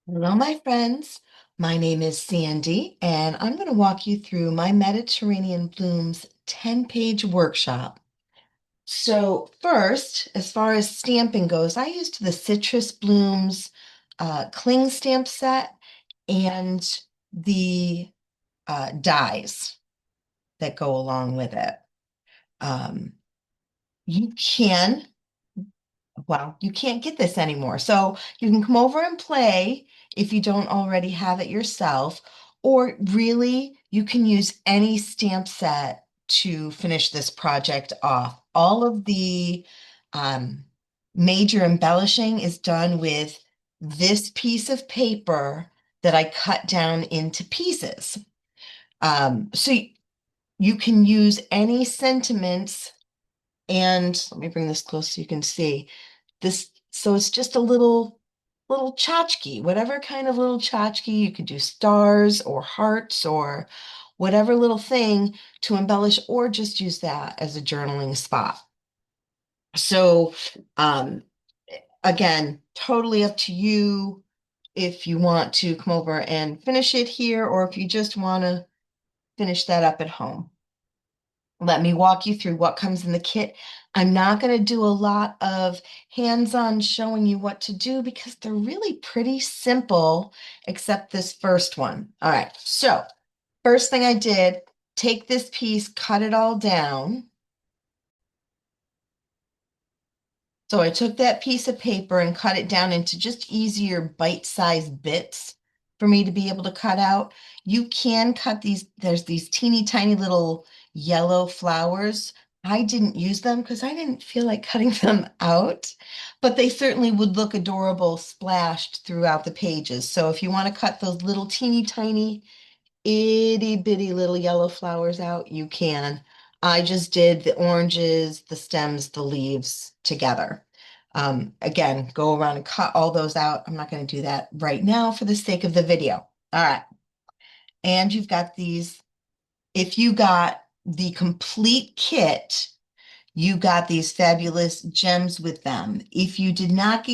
Hello, my friends. My name is Sandy, and I'm going to walk you through my Mediterranean Blooms 10-page workshop. So first, as far as stamping goes, I used the Citrus Blooms cling stamp set and the dies that go along with it. Um, you can Well, you can't get this anymore. So you can come over and play if you don't already have it yourself, or really you can use any stamp set to finish this project off. All of the um, major embellishing is done with this piece of paper that I cut down into pieces. So you can use any sentiments, and let me bring this close so you can see this. So it's just a little tchotchke, whatever kind of little tchotchke. You could do stars or hearts or whatever little thing to embellish, or just use that as a journaling spot. So again, totally up to you if you want to come over and finish it here, or if you just want to finish that up at home. Let me walk you through what comes in the kit. I'm not going to do a lot of hands-on showing you what to do because they're really pretty simple, except this first one. All right, so first thing I did, take this piece, cut it all down. So I took that piece of paper and cut it down into just easier bite-sized bits for me to be able to cut out. You can cut these, there's these teeny tiny little yellow flowers. I didn't use them because I didn't feel like cutting them out, but they certainly would look adorable splashed throughout the pages. So if you want to cut those little teeny tiny itty bitty little yellow flowers out, you can. I just did the oranges, the stems, the leaves together. Again, go around and cut all those out. I'm not going to do that right now for the sake of the video. All right. And you've got these. If you got the complete kit, you got these fabulous gems with them. If you did not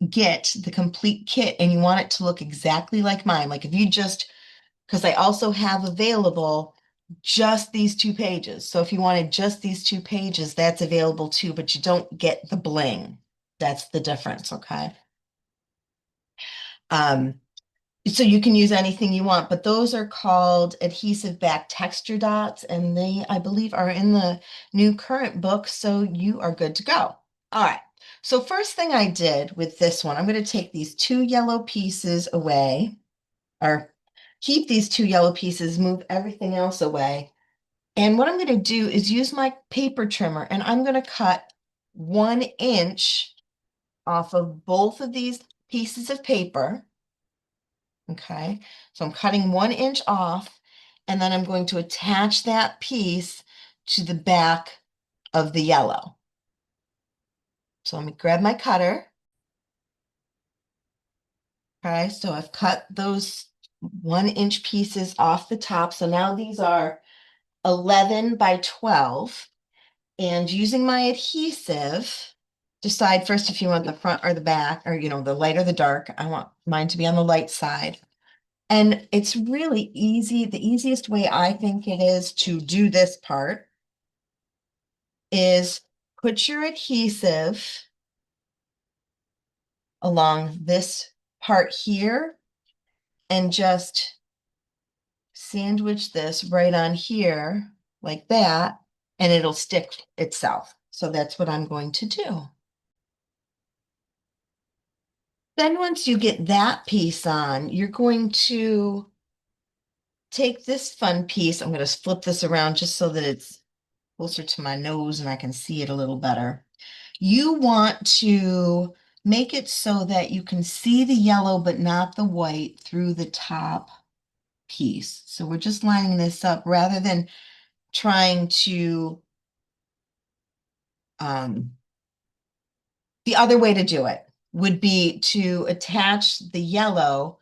get the complete kit and you want it to look exactly like mine, like if you just because I also have available just these two pages. So if you wanted just these two pages, that's available too, but you don't get the bling. That's the difference, okay? Um, so you can use anything you want, but those are called adhesive-backed texture dots, and they, I believe, are in the new current book, so you are good to go. All right. So first thing I did with this one, I'm going to take these two yellow pieces away, or keep these two yellow pieces, move everything else away. And what I'm going to do is use my paper trimmer, and I'm going to cut 1 inch off of both of these pieces of paper. Okay, so I'm cutting 1 inch off, and then I'm going to attach that piece to the back of the yellow. So let me grab my cutter. Okay, so I've cut those 1 inch pieces off the top. So now these are 11 by 12. And using my adhesive, decide first if you want the front or the back, or the light or the dark. I want mine to be on the light side. And it's really easy. The easiest way I think it is to do this part is put your adhesive along this part here and just sandwich this right on here like that, and it'll stick itself. So that's what I'm going to do. Then once you get that piece on, you're going to take this fun piece. I'm going to flip this around just so that it's closer to my nose and I can see it a little better. You want to make it so that you can see the yellow but not the white through the top piece. So we're just lining this up rather than trying to, the other way to do it would be to attach the yellow,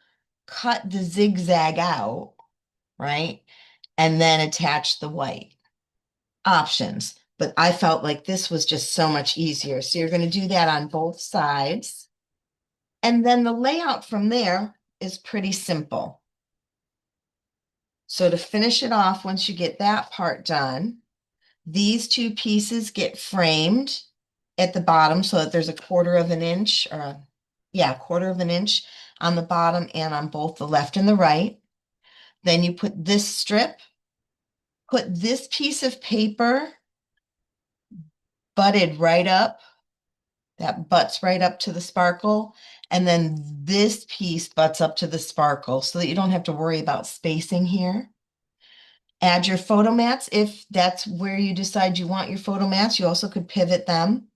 cut the zigzag out, right? And then attach the white. Options. But I felt like this was just so much easier. So you're going to do that on both sides. And then the layout from there, is pretty simple. So to finish it off, once you get that part done, these two pieces get framed at the bottom so that there's a quarter of an inch or yeah, quarter of an inch on the bottom and on both the left and the right. Then you put this strip, put this piece of paper butted right up, that butts right up to the sparkle. And then this piece butts up to the sparkle so that you don't have to worry about spacing here. Add your photo mats if that's where you decide you want your photo mats. You also could pivot them.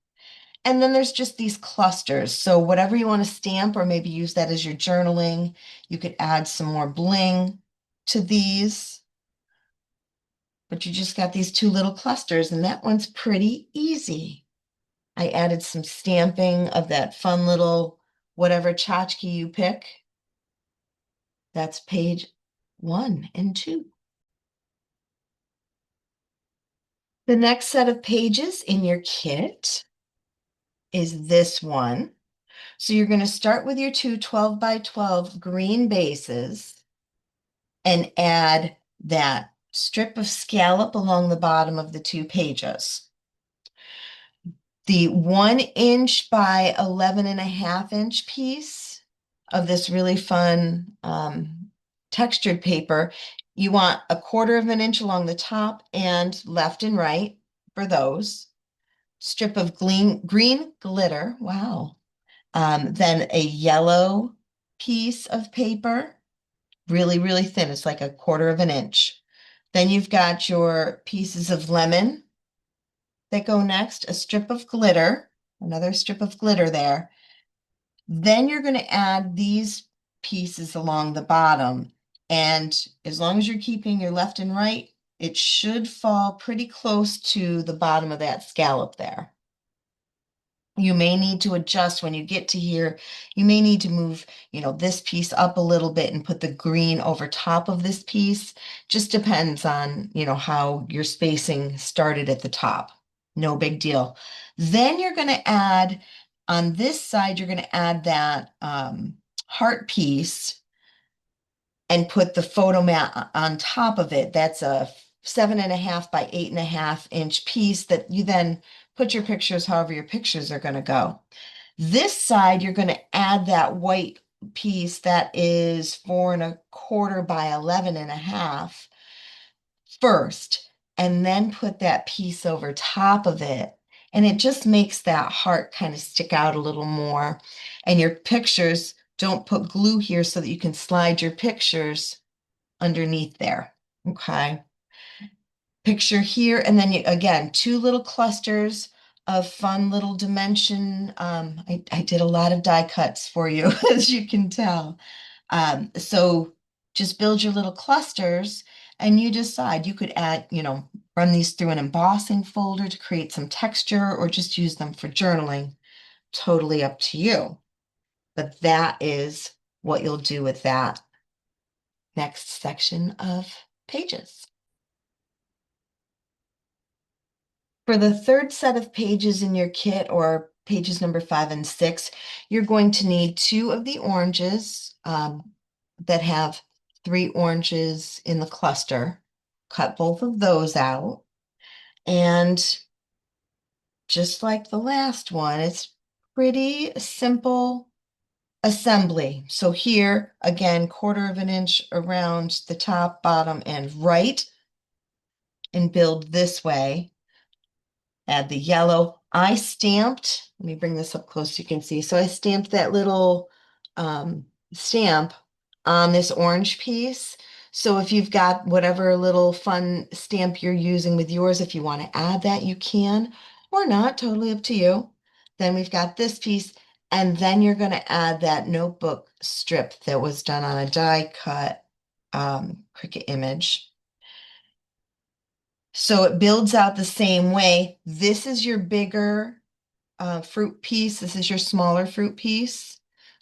And then there's just these clusters. So whatever you want to stamp or maybe use that as your journaling, you could add some more bling to these. But you just got these two little clusters and that one's pretty easy. I added some stamping of that fun little whatever tchotchke you pick. That's page 1 and 2. The next set of pages in your kit is this one. So you're going to start with your two 12 by 12 green bases and add that strip of scallop along the bottom of the two pages. The 1 inch by 11.5 inch piece of this really fun textured paper, you want a quarter of an inch along the top and left and right for those. Strip of green glitter, wow. Then a yellow piece of paper, really, really thin. It's like a quarter of an inch. Then you've got your pieces of lemon that go next, a strip of glitter, another strip of glitter there. Then you're going to add these pieces along the bottom. And as long as you're keeping your left and right, it should fall pretty close to the bottom of that scallop there. You may need to adjust when you get to here. You may need to move, this piece up a little bit and put the green over top of this piece. Just depends on, how your spacing started at the top. No big deal. Then you're going to add, on this side, you're going to add that heart piece and put the photo mat on top of it. That's a 7.5 by 8.5 inch piece that you then put your pictures however your pictures are going to go. This side, you're going to add that white piece that is 4.25 by 11.5 first, and then put that piece over top of it. And it just makes that heart kind of stick out a little more. And your pictures, don't put glue here so that you can slide your pictures underneath there. Okay. Picture here, and then again, two little clusters of fun little dimension. I did a lot of die cuts for you, as you can tell. So just build your little clusters and you decide. You could add, run these through an embossing folder to create some texture or just use them for journaling. Totally up to you. But that is what you'll do with that next section of pages. For the third set of pages in your kit, or pages number 5 and 6, you're going to need 2 of the oranges that have 3 oranges in the cluster. Cut both of those out. And just like the last one, it's pretty simple assembly. So here, again, quarter of an inch around the top, bottom, and right, and build this way. Add the yellow. I stamped, let me bring this up close so you can see. So I stamped that little stamp on this orange piece. So if you've got whatever little fun stamp you're using with yours, if you want to add that, you can, or not, totally up to you. Then we've got this piece, and then you're going to add that notebook strip that was done on a die cut Cricut image. So it builds out the same way. This is your bigger fruit piece. This is your smaller fruit piece.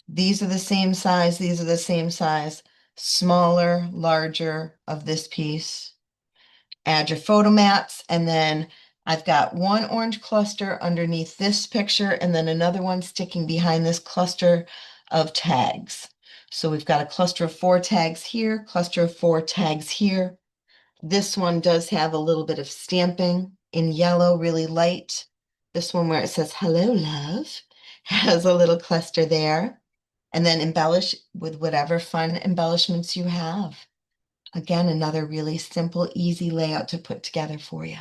These are the same size. These are the same size. Smaller, larger of this piece. Add your photo mats, and then I've got one orange cluster underneath this picture and then another one sticking behind this cluster of tags. So we've got a cluster of 4 tags here, cluster of 4 tags here. This one does have a little bit of stamping in yellow, really light. This one where it says hello, love, has a little cluster there. And then embellish with whatever fun embellishments you have. Again, another really simple, easy layout to put together for you.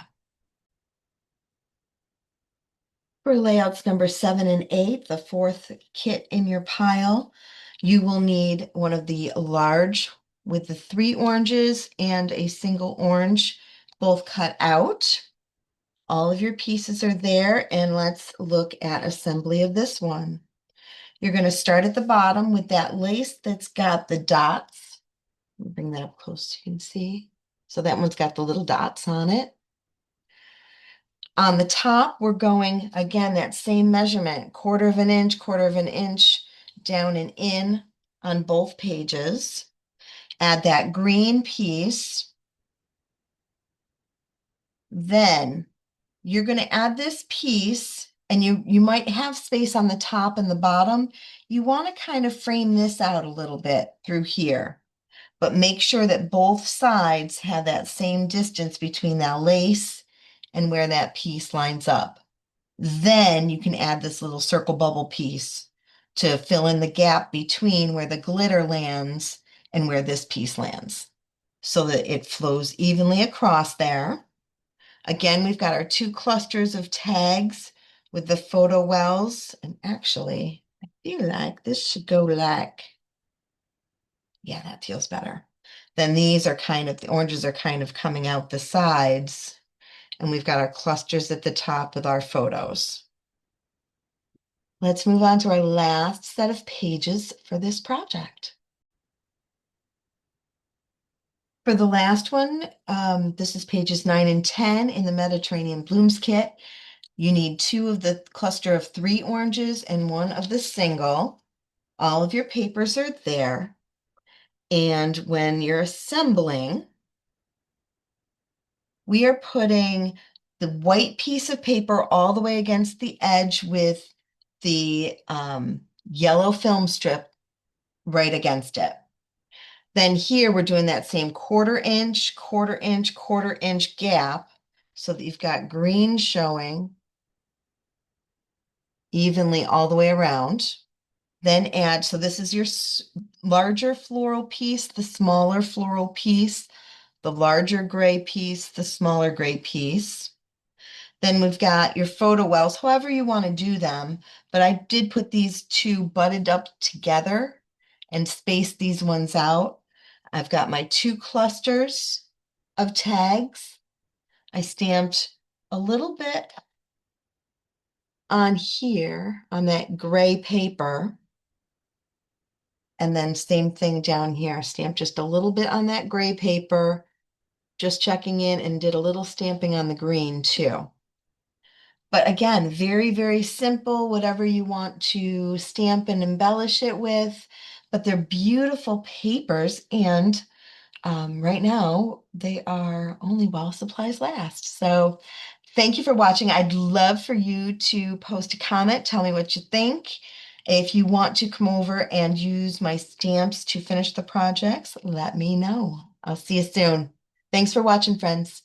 For layouts number 7 and 8, the fourth kit in your pile, you will need one of the large with the 3 oranges and a single orange, both cut out. All of your pieces are there, and let's look at assembly of this one. You're going to start at the bottom with that lace that's got the dots. Let me bring that up close so you can see. So that one's got the little dots on it. On the top, we're going, again, that same measurement, quarter of an inch, down and in on both pages. Add that green piece. Then you're going to add this piece, and you might have space on the top and the bottom. You want to kind of frame this out a little bit through here, but make sure that both sides have that same distance between that lace and where that piece lines up. Then you can add this little circle bubble piece to fill in the gap between where the glitter lands and where this piece lands so that it flows evenly across there. Again, we've got our 2 clusters of tags with the photo wells. And actually, I feel like this should go like, yeah, that feels better. Then these are kind of, the oranges are kind of coming out the sides. And we've got our clusters at the top with our photos. Let's move on to our last set of pages for this project. For the last one, this is pages 9 and 10 in the Mediterranean Blooms kit. You need 2 of the cluster of 3 oranges and 1 of the single. All of your papers are there. And when you're assembling, we are putting the white piece of paper all the way against the edge with the yellow film strip right against it. Then here we're doing that same quarter inch gap so that you've got green showing evenly all the way around. Then add, so this is your larger floral piece, the smaller floral piece, the larger gray piece, the smaller gray piece. Then we've got your photo wells, however you want to do them, but I did put these 2 butted up together and space these ones out. I've got my 2 clusters of tags. I stamped a little bit on here on that gray paper. And then same thing down here, stamped just a little bit on that gray paper, just checking in, and did a little stamping on the green too. But again, very, very simple, whatever you want to stamp and embellish it with, but they're beautiful papers. And right now they are only while supplies last. So thank you for watching. I'd love for you to post a comment, tell me what you think. If you want to come over and use my stamps to finish the projects, let me know. I'll see you soon. Thanks for watching, friends.